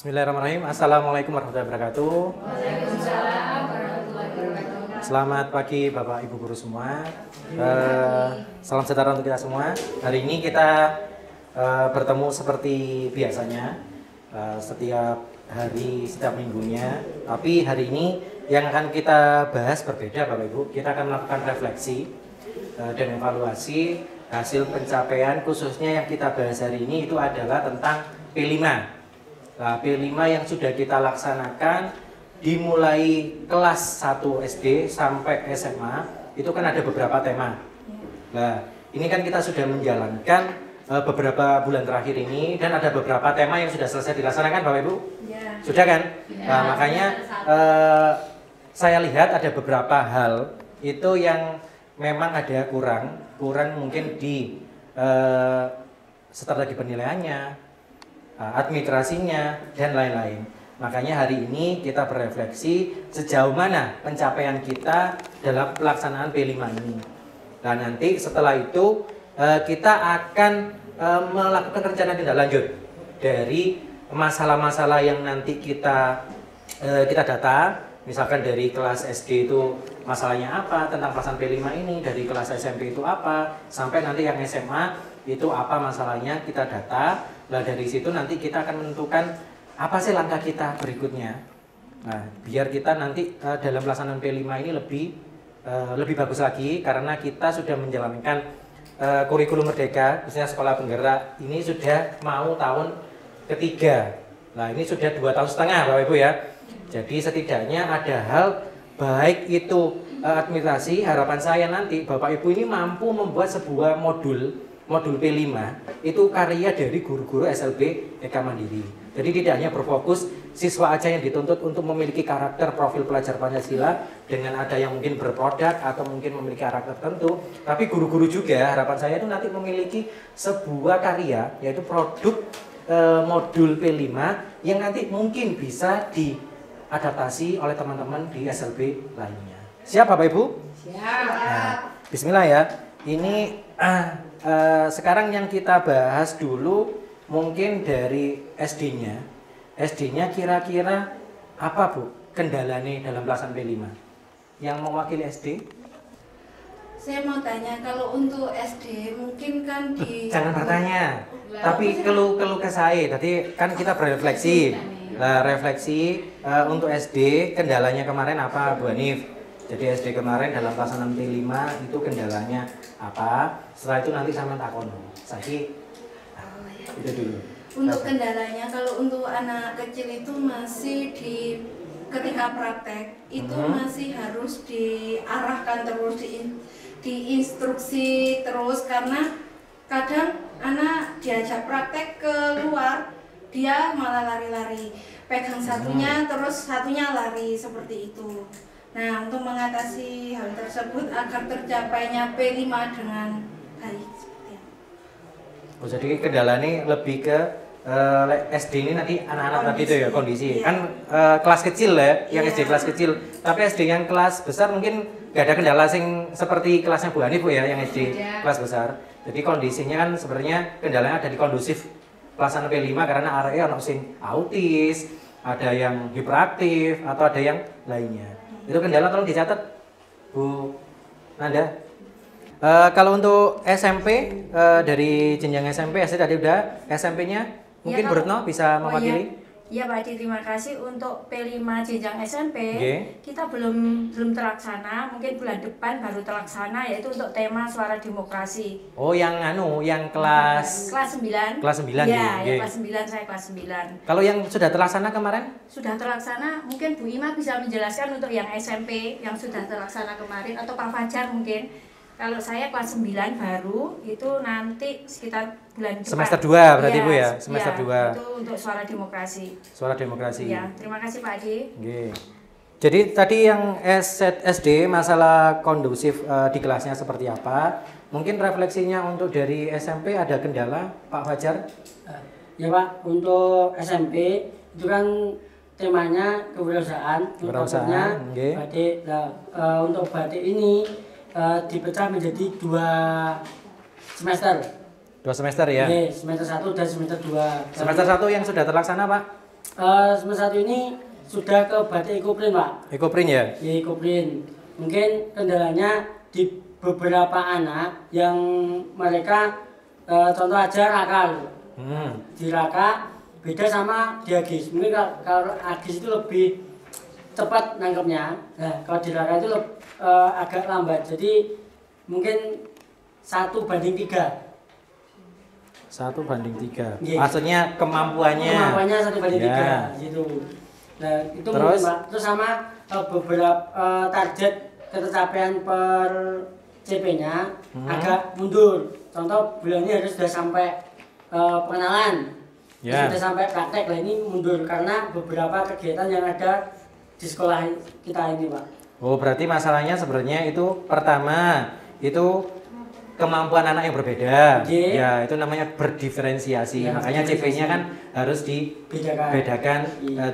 Bismillahirrahmanirrahim. Assalamualaikum warahmatullahi wabarakatuh. Waalaikumsalam warahmatullahi wabarakatuh. Selamat pagi Bapak Ibu guru semua. Salam sejahtera untuk kita semua. Hari ini kita bertemu seperti biasanya setiap hari, setiap minggunya. Tapi hari ini yang akan kita bahas berbeda Bapak Ibu. Kita akan melakukan refleksi dan evaluasi hasil pencapaian, khususnya yang kita bahas hari ini itu adalah tentang P5. Nah, P5 yang sudah kita laksanakan dimulai kelas 1 SD sampai SMA itu kan ada beberapa tema. Nah, ini kan kita sudah menjalankan beberapa bulan terakhir ini dan ada beberapa tema yang sudah selesai dilaksanakan Bapak Ibu? Ya. Sudah kan? Ya, Nah, makanya saya lihat ada beberapa hal itu yang memang ada kurang mungkin di strategi penilaiannya, administrasinya dan lain-lain. Makanya hari ini kita berefleksi sejauh mana pencapaian kita dalam pelaksanaan P5 ini. Dan nanti setelah itu kita akan melakukan rencana tindak lanjut dari masalah-masalah yang nanti kita data. Misalkan dari kelas SD itu masalahnya apa tentang pelaksanaan P5 ini, dari kelas SMP itu apa, sampai nanti yang SMA itu apa masalahnya kita data. Nah, dari situ nanti kita akan menentukan apa sih langkah kita berikutnya. Nah, biar kita nanti dalam pelaksanaan P5 ini lebih bagus lagi karena kita sudah menjalankan kurikulum merdeka, khususnya sekolah penggerak ini sudah mau tahun ketiga. Nah, ini sudah 2,5 tahun Bapak Ibu ya. Jadi setidaknya ada hal baik itu administrasi, harapan saya nanti Bapak Ibu ini mampu membuat sebuah modul P5 itu karya dari guru-guru SLB TK Mandiri. Jadi tidak hanya berfokus siswa aja yang dituntut untuk memiliki karakter profil pelajar Pancasila dengan ada yang mungkin berproduk atau mungkin memiliki karakter tertentu, tapi guru-guru juga harapan saya itu nanti memiliki sebuah karya yaitu produk modul P5 yang nanti mungkin bisa diadaptasi oleh teman-teman di SLB lainnya. Siap Bapak Ibu? Siap. Nah, bismillah ya. Ini sekarang yang kita bahas dulu mungkin dari SD-nya. SD-nya kira-kira apa Bu kendalanya dalam pelaksanaan P5? Yang mewakili SD? Saya mau tanya, kalau untuk SD mungkin kan di... Jangan bertanya, tapi keluh ke saya. Tadi kan kita berefleksi. Nah, refleksi untuk SD kendalanya kemarin apa Bu Hanif? Jadi SD kemarin dalam pelaksanaan P5 itu kendalanya apa? Setelah itu nanti sama takono. Saiki itu dulu. Untuk kendalanya, kalau untuk anak kecil itu masih ketika praktek itu masih harus diarahkan terus, diinstruksi terus, karena kadang anak diajak praktek keluar dia malah lari-lari, pegang satunya terus satunya lari, seperti itu. Nah, untuk mengatasi hal tersebut agar tercapainya P5 dengan baik seperti apa? Oh, jadi kendala ini lebih ke SD ini nanti anak-anak tadi itu ya kondisi. Iya. Kan kelas kecil ya, yang Iya. SD kelas kecil. Tapi SD yang kelas besar mungkin nggak ada kendala seperti kelasnya Bu Hanif Bu ya, yang SD kelas besar. Jadi kondisinya kan sebenarnya kendalanya ada di kondusif pelaksanaan P5 karena area ono sing autis, ada yang hiperaktif atau ada yang lainnya. Itu kendala tolong dicatat Bu Nanda. Kalau untuk SMP dari jenjang SMP SD tadi udah, SMP-nya mungkin Bu Retno bisa mewakili. Ya Pak Adi, terima kasih. Untuk P5 jenjang SMP, Oke. kita belum terlaksana, mungkin bulan depan baru terlaksana, yaitu untuk tema suara demokrasi. Oh, yang yang kelas Kelas 9. kelas 9 Ya, nggih. yang kelas 9, saya kelas 9. Kalau yang sudah terlaksana kemarin? Sudah terlaksana, mungkin Bu Ima bisa menjelaskan untuk yang SMP yang sudah terlaksana kemarin, atau Pak Fajar mungkin. Kalau saya kelas 9 baru, itu nanti sekitar bulan depan. Semester 2 berarti Bu ya? Semester 2. Itu untuk suara demokrasi. Suara demokrasi. Ya, terima kasih Pak Adi. Nggih. Jadi tadi yang SD masalah kondusif di kelasnya seperti apa? Mungkin refleksinya untuk dari SMP ada kendala, Pak Fajar? Ya Pak, untuk SMP itu kan temanya kewirausahaan. Kewirausahaan, nggih. Batik. Nah, untuk batik ini dipecah menjadi 2 semester. 2 semester ya? Oke, semester 1 dan semester 2. Semester 1 yang sudah terlaksana, Pak? Semester 1 ini sudah ke batik ekoprint, Pak. Ekoprint ya? Ya, ekoprint. Mungkin kendalanya di beberapa anak yang mereka contoh aja rakal. Di raka beda sama di agis. Mungkin kalau agis itu lebih cepat nangkepnya. Nah, kalau di raka itu agak lambat. Jadi mungkin 1:3. 1:3. Nggih. Maksudnya kemampuannya. Kemampuannya 1:3 Ya. gitu. Nah, itu Terus? mungkin Pak. Terus sama beberapa target ketercapaian per CP-nya agak mundur. Contoh bulan ini harus sudah sampai pengenalan. Ya. Sudah sampai praktek. Lah ini mundur karena beberapa kegiatan yang ada di sekolah kita ini, Pak. Oh, berarti masalahnya sebenarnya itu pertama itu kemampuan anak yang berbeda. Oke. Ya, itu namanya berdiferensiasi. Ya, Makanya CP-nya kan harus Bedakan. dibedakan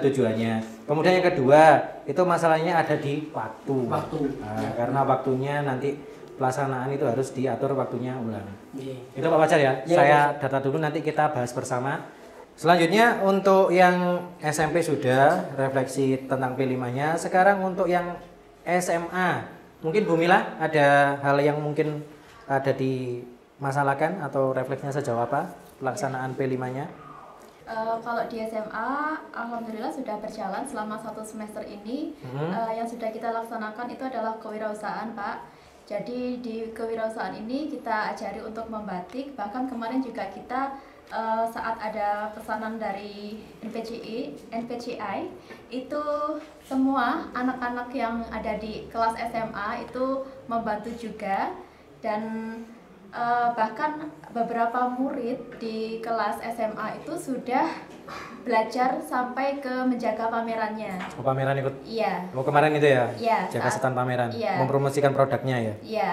tujuannya. Kemudian yang kedua, itu masalahnya ada di waktu. Waktu. Nah, karena waktunya nanti pelaksanaan itu harus diatur waktunya ulang. Oke. Itu Pak Fajar ya. Ya, Saya data dulu nanti kita bahas bersama. Selanjutnya untuk yang SMP sudah refleksi tentang P5-nya. Sekarang untuk yang SMA, mungkin Bu Mila ada hal yang mungkin ada dimasalahkan atau refleksinya sejauh apa pelaksanaan P5-nya? Kalau di SMA, alhamdulillah sudah berjalan selama 1 semester ini. Yang sudah kita laksanakan itu adalah kewirausahaan, Pak. Jadi di kewirausahaan ini kita ajari untuk membatik. Bahkan kemarin juga kita saat ada pesanan dari NPCI itu semua anak-anak yang ada di kelas SMA itu membantu juga, dan bahkan beberapa murid di kelas SMA itu sudah belajar sampai ke menjaga pamerannya. Oh, pameran ikut? Iya. Oh, kemarin itu ya? Iya. Jaga stand pameran, Iya. mempromosikan produknya ya? Iya.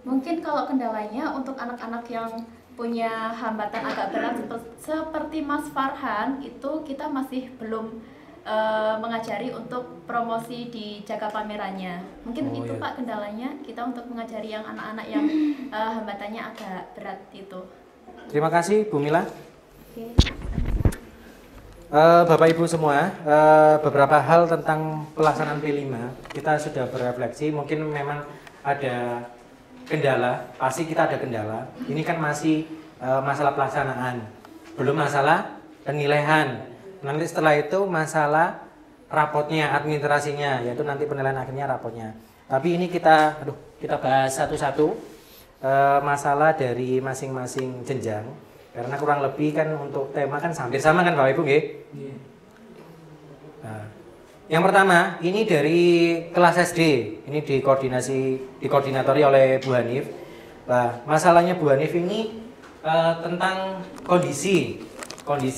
Mungkin kalau kendalanya untuk anak-anak yang punya hambatan agak berat seperti Mas Farhan, itu kita masih belum mengajari untuk promosi di jaga pamerannya. Mungkin Oh, itu iya. Pak kendalanya, kita untuk mengajari yang anak-anak yang hambatannya agak berat itu. Terima kasih Bu Mila. Oke. Bapak Ibu semua, beberapa hal tentang pelaksanaan P5 kita sudah berefleksi. Mungkin memang ada kendala, pasti kita ada kendala. Ini kan masih masalah pelaksanaan, belum masalah penilaian. Nanti setelah itu masalah rapotnya, administrasinya, yaitu nanti penilaian akhirnya rapotnya. Tapi ini kita bahas satu-satu masalah dari masing-masing jenjang. Karena kurang lebih kan untuk tema kan hampir sama kan Bapak Ibu nggih? Nah, yang pertama ini dari kelas SD, ini dikoordinatori oleh Bu Hanif. Nah, masalahnya Bu Hanif ini tentang kondisi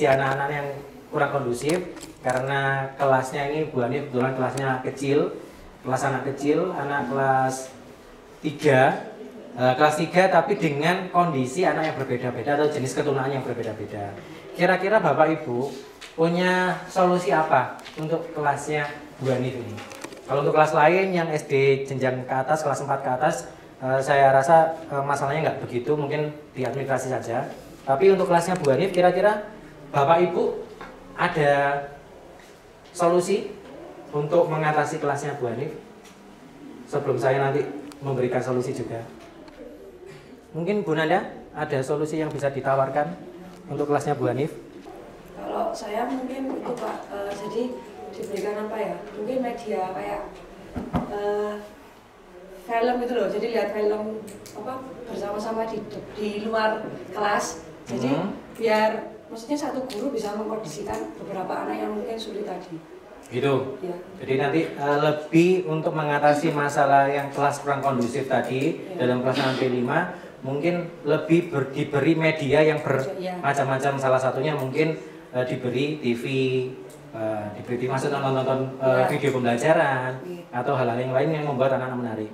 anak-anak yang kurang kondusif karena kelasnya ini Bu Hanif kebetulan kelasnya kecil, kelas anak kecil, anak kelas 3. Kelas 3 tapi dengan kondisi anak yang berbeda-beda atau jenis keturunan yang berbeda-beda. Kira-kira Bapak Ibu punya solusi apa untuk kelasnya Bu Hanif ini? Kalau untuk kelas lain yang SD jenjang ke atas, kelas 4 ke atas, saya rasa masalahnya nggak begitu, mungkin di administrasi saja. Tapi untuk kelasnya Bu Hanif, kira-kira Bapak Ibu ada solusi untuk mengatasi kelasnya Bu Hanif? Sebelum saya nanti memberikan solusi juga. Mungkin Bu Nanda ada solusi yang bisa ditawarkan untuk kelasnya Bu Hanif? Kalau Kalau saya mungkin itu Pak, jadi diberikan apa ya? Mungkin media kayak film itu loh. Jadi lihat film apa bersama-sama di luar kelas. Jadi biar maksudnya satu guru bisa mengkondisikan beberapa anak yang mungkin sulit tadi. Gitu. Ya. Jadi nanti lebih untuk mengatasi masalah yang kelas kurang kondusif tadi dalam pelaksanaan P5, mungkin lebih diberi media yang bermacam-macam. Salah satunya mungkin diberi TV, maksudnya nonton video pembelajaran atau hal-hal yang lain yang membuat anak-anak menarik.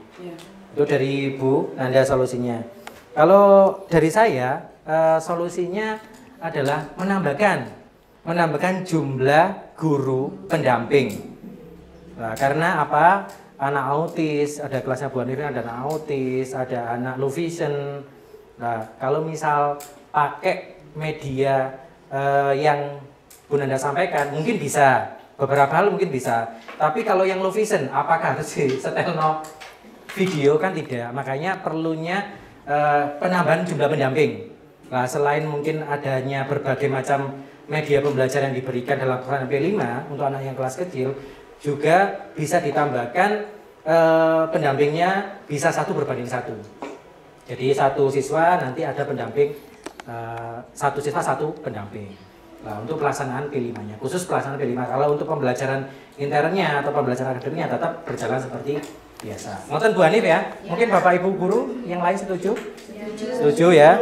Itu dari Bu Nanda solusinya. Kalau dari saya solusinya adalah menambahkan jumlah guru pendamping. Nah, karena apa? Anak autis, ada kelasnya Bu Hanifin, ada anak autis, ada anak low vision. Nah, kalau misal pakai media yang Bu Nanda sampaikan, mungkin bisa. Beberapa hal mungkin bisa. Tapi kalau yang low vision, apakah harus setelno video? Kan tidak. Makanya perlunya penambahan jumlah pendamping. Nah, selain mungkin adanya berbagai macam media pembelajaran yang diberikan dalam pelaksanaan P5 untuk anak yang kelas kecil, juga bisa ditambahkan pendampingnya bisa 1 berbanding 1. Jadi 1 siswa nanti ada pendamping, 1 siswa 1 pendamping. Nah, untuk pelaksanaan P5-nya, khusus pelaksanaan P5. Kalau untuk pembelajaran internnya atau pembelajaran akademiknya tetap berjalan seperti biasa. Ngoten Bu Hanif ya? Mungkin Bapak Ibu guru yang lain setuju? Setuju ya?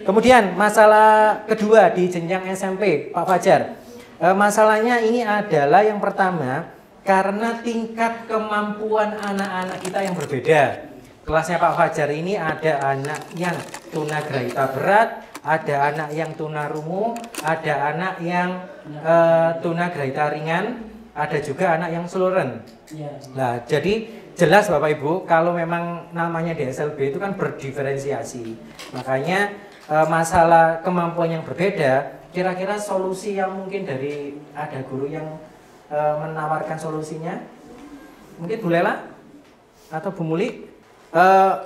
Kemudian masalah kedua di jenjang SMP, Pak Fajar. Masalahnya ini adalah yang pertama, karena tingkat kemampuan anak-anak kita yang berbeda. Kelasnya Pak Fajar ini ada anak yang tunagrahita berat, ada anak yang tunarungu, ada anak yang tunagrahita ringan, ada juga anak yang seluren. Nah, jadi jelas Bapak Ibu, kalau memang namanya DSLB itu kan berdiferensiasi. Makanya masalah kemampuan yang berbeda, kira-kira solusi yang mungkin dari ada guru yang menawarkan solusinya, mungkin Bu Lela atau Bu Muli,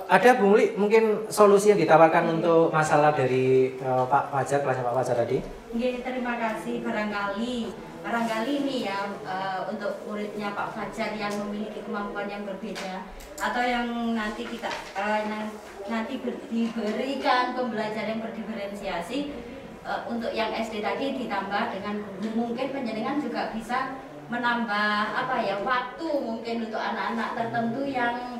ada Bu Muli mungkin solusi yang ditawarkan untuk masalah dari Pak Fajar, kelasnya Pak Fajar tadi. Terima kasih. Barangkali ini ya untuk muridnya Pak Fajar yang memiliki kemampuan yang berbeda atau yang nanti kita diberikan pembelajaran yang berdiferensiasi, untuk yang SD tadi ditambah dengan mungkin penjenengan juga bisa menambah waktu mungkin untuk anak-anak tertentu yang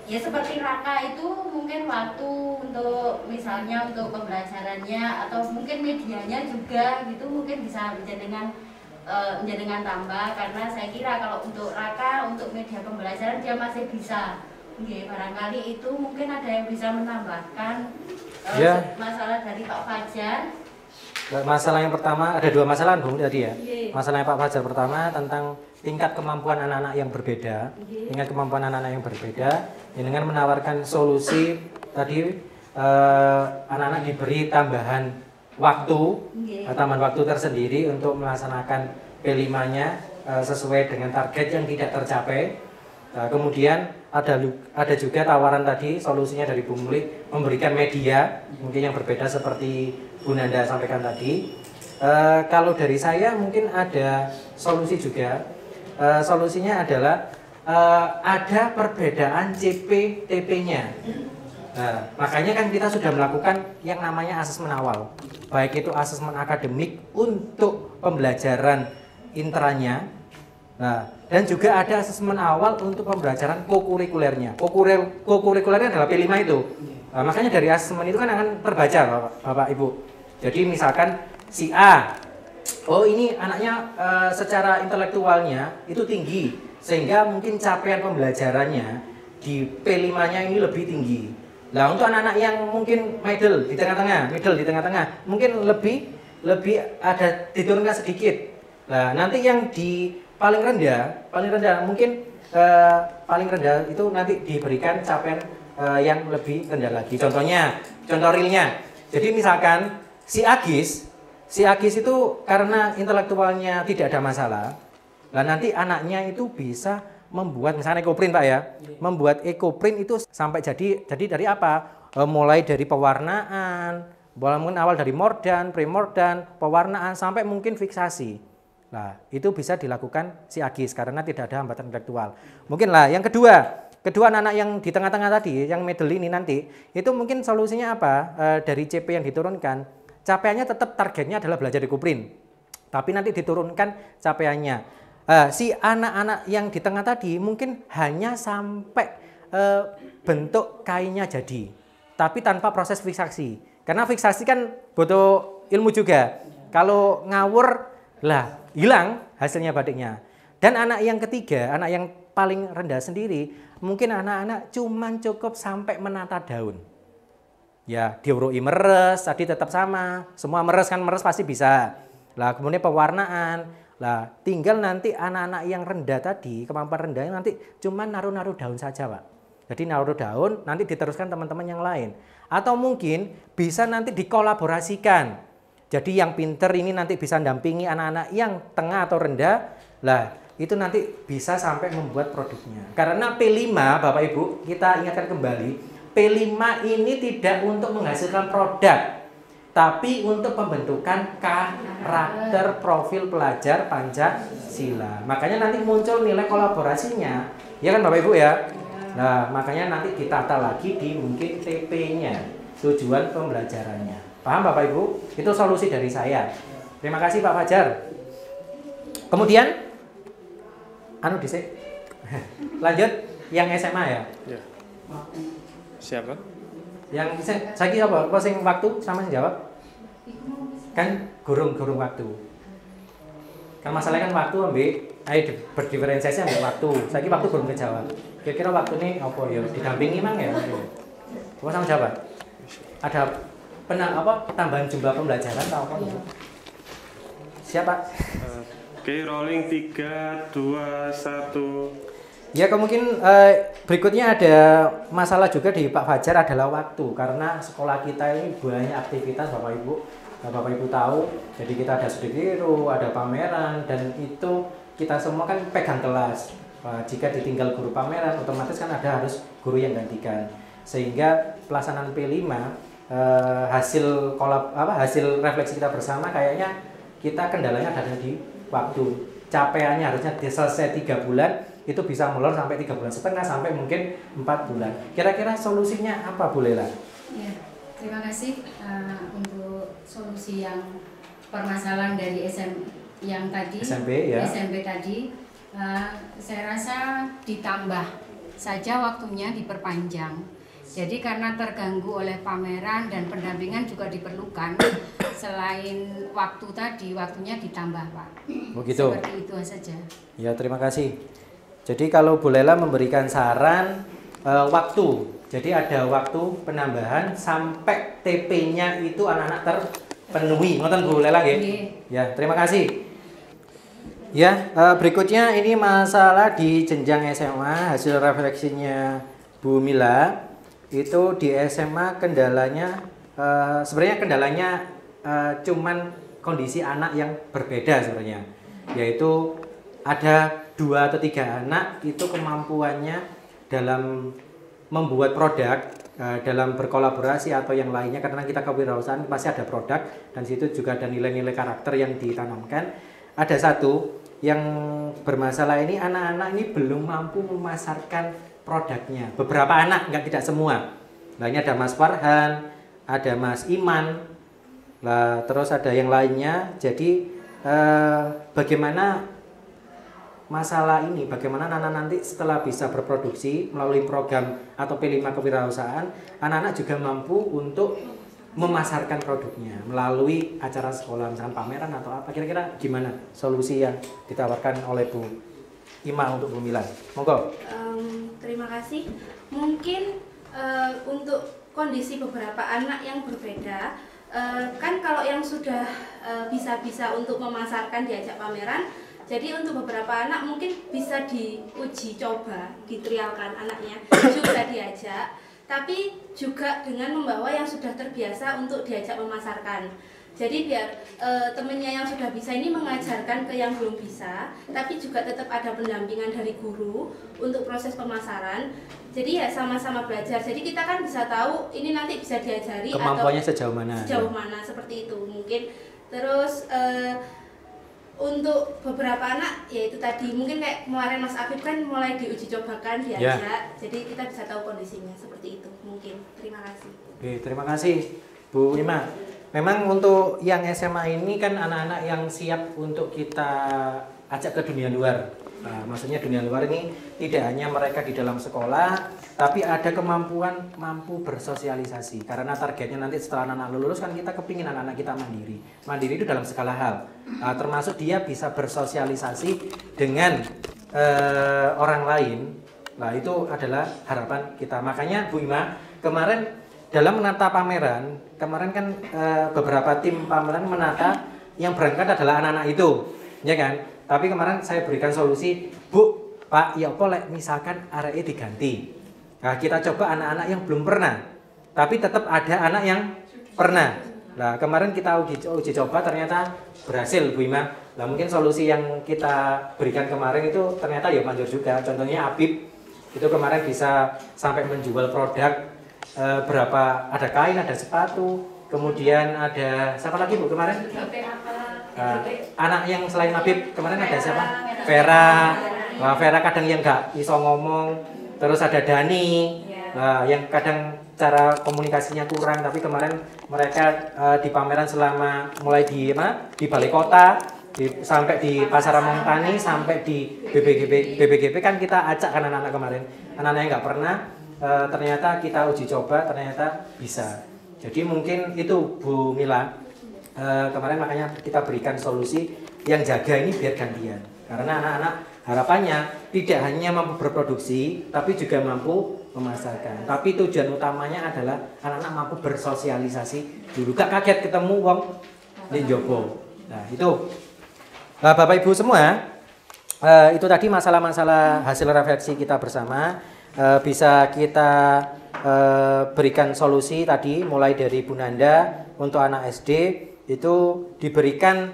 ya seperti Raka itu mungkin waktu untuk misalnya untuk pembelajarannya atau mungkin medianya juga gitu mungkin bisa menjadikan tambah, karena saya kira kalau untuk Raka untuk media pembelajaran dia masih bisa. Barangkali itu mungkin ada yang bisa menambahkan masalah dari Pak Fajar. Masalah yang pertama, ada 2 masalah Bu tadi ya. Masalah yang Pak Fajar pertama tentang tingkat kemampuan anak-anak yang berbeda. Tingkat kemampuan anak-anak yang berbeda, dengan menawarkan solusi tadi, anak-anak diberi tambahan waktu tersendiri untuk melaksanakan P5-nya sesuai dengan target yang tidak tercapai. Nah, kemudian ada juga tawaran tadi, solusinya dari Bu Muli, memberikan media mungkin yang berbeda seperti Bu Nanda sampaikan tadi. Kalau dari saya mungkin ada solusi juga. Solusinya adalah ada perbedaan CP/TP-nya. Nah, makanya kan kita sudah melakukan yang namanya asesmen awal, baik itu asesmen akademik untuk pembelajaran intranya. Nah, dan juga ada asesmen awal untuk pembelajaran kokurikulernya. Kokurikulernya adalah P5 itu. Nah, makanya dari asesmen itu kan akan terbaca Bapak Ibu. Jadi misalkan si A, oh ini anaknya secara intelektualnya itu tinggi, sehingga mungkin capaian pembelajarannya di P5-nya ini lebih tinggi. Nah, untuk anak-anak yang mungkin middle di tengah-tengah, mungkin lebih ada diturunkan sedikit. Nah, nanti yang di paling rendah mungkin paling rendah itu nanti diberikan capaian yang lebih rendah lagi. Contoh realnya. Jadi misalkan si Agis itu karena intelektualnya tidak ada masalah, nah nanti anaknya itu bisa membuat misalnya ekoprint Pak ya, membuat ekoprint itu sampai jadi dari apa? Mulai dari pewarnaan, Mungkin awal dari mordan, primordan, pewarnaan sampai mungkin fiksasi. Nah, itu bisa dilakukan si Agis karena tidak ada hambatan intelektual. Mungkin lah yang kedua anak-anak yang di tengah-tengah tadi, yang middle ini nanti, itu mungkin solusinya apa? Dari CP yang diturunkan, capaiannya tetap targetnya adalah belajar di Kuprin. Tapi nanti diturunkan capaiannya. Si anak-anak yang di tengah tadi mungkin hanya sampai bentuk kainnya jadi, tapi tanpa proses fiksasi. Karena fiksasi kan butuh ilmu juga. Kalau ngawur lah hilang hasilnya batiknya. Dan anak yang ketiga, anak yang paling rendah sendiri, mungkin anak-anak cuman cukup sampai menata daun. Ya, diurui meres, tadi tetap sama. Semua meres kan, meres pasti bisa. Lah kemudian pewarnaan. Lah tinggal nanti anak-anak yang rendah tadi, kemampuan rendahnya nanti cuman naruh-naruh daun saja, Pak. Jadi naruh daun, nanti diteruskan teman-teman yang lain. Atau mungkin bisa nanti dikolaborasikan. Jadi yang pinter ini nanti bisa dampingi anak-anak yang tengah atau rendah. Lah, itu nanti bisa sampai membuat produknya. Karena P5, Bapak Ibu, kita ingatkan kembali, P5 ini tidak untuk menghasilkan produk, tapi untuk pembentukan karakter profil pelajar Pancasila. Makanya nanti muncul nilai kolaborasinya. Ya kan Bapak Ibu ya? Nah, makanya nanti ditata lagi di mungkin TP-nya, tujuan pembelajarannya. Paham Bapak Ibu? Itu solusi dari saya. Terima kasih Pak Fajar. Kemudian lanjut yang SMA ya? Ya. Siapa? Yang saya kira apa? Sing waktu sama sing jawab? Kan gurung waktu. Kan masalahnya kan waktu ayo berdiferensiasi ambil waktu. Saya kira waktu belum kejawab. Kira-kira waktu ini apa ya? Didampingi mang ya? Apa sama jawab? Ada tambahan jumlah pembelajaran atau apa? Siapa? Oke, rolling 3, 2, 1. Ya mungkin berikutnya ada masalah juga di Pak Fajar adalah waktu, karena sekolah kita ini banyak aktivitas Bapak Ibu. Nah, Bapak Ibu tahu, jadi kita ada studi biru, ada pameran, dan itu kita semua kan pegang kelas. Jika ditinggal guru pameran, otomatis kan ada harus guru yang gantikan. Sehingga pelaksanaan P5 hasil refleksi kita bersama kayaknya kita kendalanya ada di waktu. Capaiannya harusnya selesai 3 bulan, itu bisa molor sampai 3 bulan setengah sampai mungkin 4 bulan. Kira-kira solusinya apa Bu Lela? Ya, terima kasih untuk solusi yang permasalahan dari SMP tadi. Saya rasa ditambah saja waktunya, diperpanjang. Jadi karena terganggu oleh pameran dan pendampingan juga diperlukan, selain waktu tadi, waktunya ditambah Pak. Begitu. Seperti itu saja. Ya, terima kasih. Jadi kalau Bu Lela memberikan saran waktu, jadi ada waktu penambahan sampai TP-nya itu anak-anak terpenuhi. Ngoten Bu Lela nggih? Ya, terima kasih. Ya, berikutnya ini masalah di jenjang SMA, hasil refleksinya Bu Mila. Itu di SMA kendalanya sebenarnya kendalanya cuman kondisi anak yang berbeda sebenarnya, yaitu ada 2 atau 3 anak itu kemampuannya dalam membuat produk, dalam berkolaborasi atau yang lainnya, karena kita kewirausahaan pasti ada produk dan situ juga ada nilai-nilai karakter yang ditanamkan. Ada satu yang bermasalah ini, anak-anak ini belum mampu memasarkan produknya. Beberapa anak, tidak semua. Nah, ini ada Mas Farhan, ada Mas Iman, lah terus ada yang lainnya. Jadi bagaimana masalah ini, bagaimana anak-anak nanti setelah bisa berproduksi melalui program atau P5 kewirausahaan, anak-anak juga mampu untuk memasarkan produknya melalui acara sekolah, misalkan pameran atau apa. Kira-kira gimana solusi yang ditawarkan oleh Bu Ima untuk Bu Mila? Monggo. Terima kasih. Mungkin untuk kondisi beberapa anak yang berbeda, kan kalau yang sudah bisa untuk memasarkan diajak pameran, jadi untuk beberapa anak mungkin bisa diuji coba, ditrialkan anaknya juga diajak, tapi juga dengan membawa yang sudah terbiasa untuk diajak memasarkan. Jadi biar temennya yang sudah bisa ini mengajarkan ke yang belum bisa, tapi juga tetap ada pendampingan dari guru untuk proses pemasaran. Jadi ya sama-sama belajar. Jadi kita kan bisa tahu ini nanti bisa diajari kemampuannya atau sejauh mana seperti itu mungkin. Terus untuk beberapa anak yaitu tadi mungkin kayak kemarin Mas Afif kan mulai diuji cobakan diajak. Jadi kita bisa tahu kondisinya seperti itu mungkin. Terima kasih. Oke, terima kasih Bu Ima. Memang untuk yang SMA ini kan anak-anak yang siap untuk kita ajak ke dunia luar. Nah, maksudnya dunia luar ini tidak hanya mereka di dalam sekolah, tapi ada kemampuan mampu bersosialisasi. Karena targetnya nanti setelah anak-anak lulus kan kita kepingin anak-anak kita mandiri. Mandiri itu dalam segala hal, termasuk dia bisa bersosialisasi dengan orang lain. Nah itu adalah harapan kita. Makanya Bu Ima kemarin dalam menata pameran, kemarin kan beberapa tim pameran menata yang berangkat adalah anak-anak itu, ya kan? Tapi kemarin saya berikan solusi, Bu, Pak, ya apa misalkan area diganti. Nah, kita coba anak-anak yang belum pernah, tapi tetap ada anak yang pernah. Nah, kemarin kita uji coba ternyata berhasil, Bu Ima. Nah, mungkin solusi yang kita berikan kemarin itu ternyata ya manjur juga. Contohnya Abib, itu kemarin bisa sampai menjual produk berapa, ada kain, ada sepatu, kemudian ada siapa lagi Bu kemarin? Anak yang selain Habib kemarin ada siapa? Vera. Nah, Vera kadang yang nggak iso ngomong, terus ada Dani, nah, yang kadang cara komunikasinya kurang, tapi kemarin mereka di pameran selama mulai di balai kota, sampai di Pasar Mongtani, sampai di BBGP kan kita ajak kan anak-anak kemarin, anak-anak yang nggak pernah. Ternyata kita uji coba ternyata bisa. Jadi mungkin itu Bu Mila, kemarin makanya kita berikan solusi yang jaga ini biar gantian. Karena anak-anak harapannya tidak hanya mampu berproduksi tapi juga mampu memasarkan. Tapi tujuan utamanya adalah anak-anak mampu bersosialisasi dulu. Gak kaget ketemu wong di Jopo. Nah itu Bapak Ibu semua, itu tadi masalah-masalah hasil refleksi kita bersama. Bisa kita berikan solusi tadi mulai dari Bu Nanda untuk anak SD itu diberikan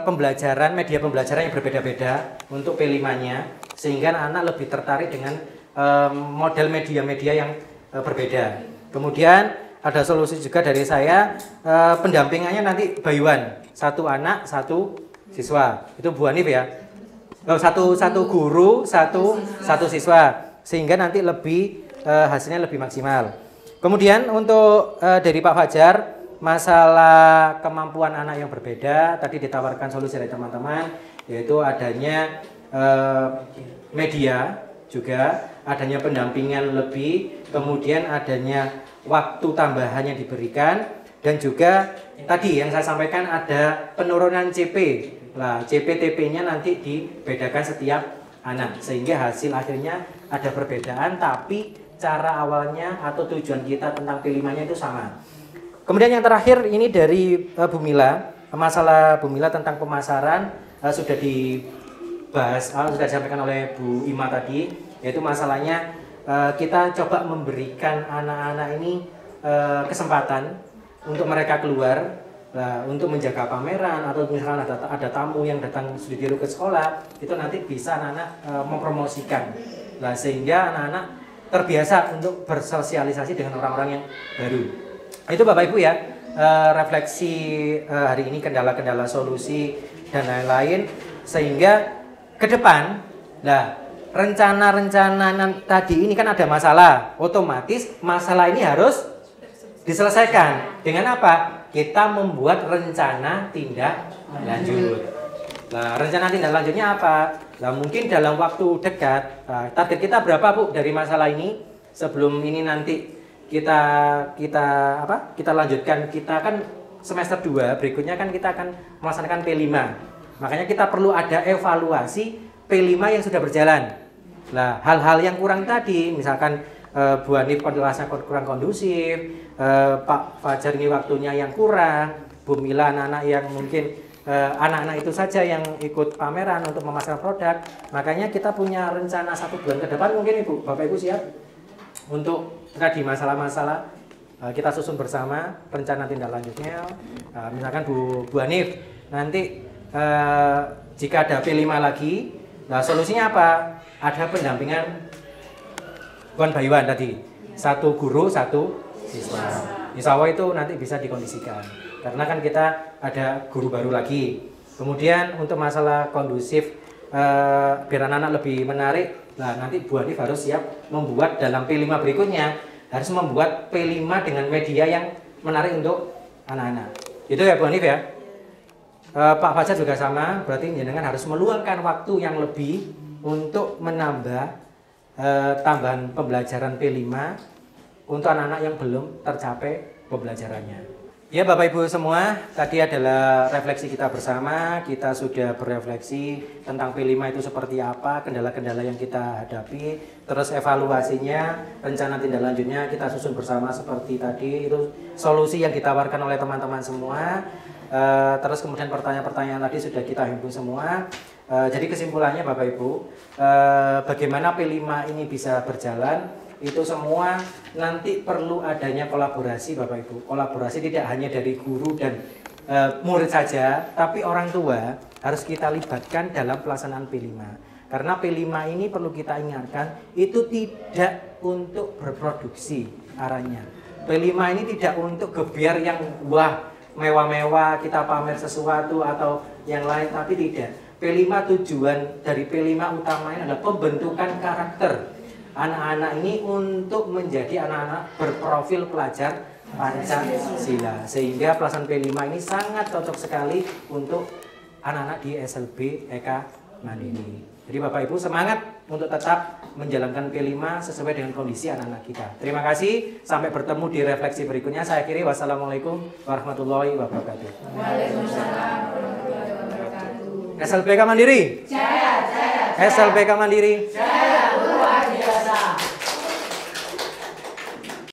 pembelajaran, media pembelajaran yang berbeda-beda untuk P5-nya sehingga anak-anak lebih tertarik dengan model media-media yang berbeda. Kemudian ada solusi juga dari saya, pendampingannya nanti bayuan, satu anak satu siswa, itu Bu Hanif ya. Satu guru, satu siswa, sehingga nanti lebih hasilnya lebih maksimal. Kemudian untuk dari Pak Fajar, masalah kemampuan anak yang berbeda, tadi ditawarkan solusi dari teman-teman, yaitu adanya media juga, adanya pendampingan lebih, kemudian adanya waktu tambahan yang diberikan, dan juga tadi yang saya sampaikan ada penurunan CP. Nah, CP-TP-nya nanti dibedakan setiap anak sehingga hasil akhirnya ada perbedaan tapi cara awalnya atau tujuan kita tentang P5-nya itu sama. Kemudian yang terakhir ini dari Bu Mila, masalah Bu Mila tentang pemasaran sudah dibahas, sudah disampaikan oleh Bu Ima tadi, yaitu masalahnya kita coba memberikan anak-anak ini kesempatan untuk mereka keluar. Nah, untuk menjaga pameran atau misalkan ada tamu yang datang studi tiru ke sekolah, itu nanti bisa anak-anak mempromosikan. Nah, sehingga anak-anak terbiasa untuk bersosialisasi dengan orang-orang yang baru. Itu Bapak Ibu ya, refleksi hari ini, kendala-kendala solusi dan lain-lain, sehingga ke depan, nah rencana-rencana tadi ini kan ada masalah, otomatis masalah ini harus diselesaikan. Dengan apa? Kita membuat rencana tindak lanjut. Nah, rencana tindak lanjutnya apa? Nah, mungkin dalam waktu dekat, target kita berapa Bu dari masalah ini? Sebelum ini nanti kita lanjutkan, kita kan semester 2 berikutnya kan kita akan melaksanakan P5. Makanya kita perlu ada evaluasi P5 yang sudah berjalan. Nah, hal-hal yang kurang tadi, misalkan Bu Hanif kelasnya kurang kondusif, Pak Fajar ini waktunya yang kurang, Bu Mila anak-anak yang mungkin anak-anak itu saja yang ikut pameran untuk memasarkan produk. Makanya kita punya rencana 1 bulan ke depan mungkin Ibu, Bapak Ibu siap untuk tadi masalah-masalah kita susun bersama rencana tindak lanjutnya. Misalkan Bu Hanif, nanti jika ada P5 lagi, nah solusinya apa? Ada pendampingan one by one tadi, satu guru satu siswa. Insya Allah itu nanti bisa dikondisikan, karena kan kita ada guru baru lagi. Kemudian untuk masalah kondusif, biar anak-anak lebih menarik, nah nanti Bu Hanif harus siap membuat dalam P5 berikutnya, harus membuat P5 dengan media yang menarik untuk anak-anak. Itu ya Bu Hanif ya. Pak Fajar juga sama, berarti jenengan harus meluangkan waktu yang lebih untuk menambah tambahan pembelajaran P5 untuk anak-anak yang belum tercapai pembelajarannya. Ya Bapak Ibu semua, tadi adalah refleksi kita bersama. Kita sudah berefleksi tentang P5 itu seperti apa, kendala-kendala yang kita hadapi, terus evaluasinya, rencana tindak lanjutnya kita susun bersama seperti tadi. Itu solusi yang ditawarkan oleh teman-teman semua. Terus kemudian pertanyaan-pertanyaan tadi sudah kita himpun semua. Jadi kesimpulannya Bapak Ibu, bagaimana P5 ini bisa berjalan, itu semua nanti perlu adanya kolaborasi Bapak Ibu. Kolaborasi tidak hanya dari guru dan murid saja, tapi orang tua harus kita libatkan dalam pelaksanaan P5. Karena P5 ini perlu kita ingatkan, itu tidak untuk berproduksi arahnya. P5 ini tidak untuk gebiar yang wah mewah-mewah, kita pamer sesuatu atau yang lain, tapi tidak. P5 tujuan dari P5 utamanya adalah pembentukan karakter anak-anak ini untuk menjadi anak-anak berprofil pelajar Pancasila, sehingga pelaksanaan P5 ini sangat cocok sekali untuk anak-anak di SLB EK Mandiri. Jadi Bapak Ibu semangat untuk tetap menjalankan P5 sesuai dengan kondisi anak-anak kita. Terima kasih, sampai bertemu di refleksi berikutnya. Saya akhiri, wassalamualaikum warahmatullahi wabarakatuh. Waalaikumsalam warahmatullahi wabarakatuh. SLBK Mandiri. Jaya, jaya, jaya. SLBK Mandiri. Jaya.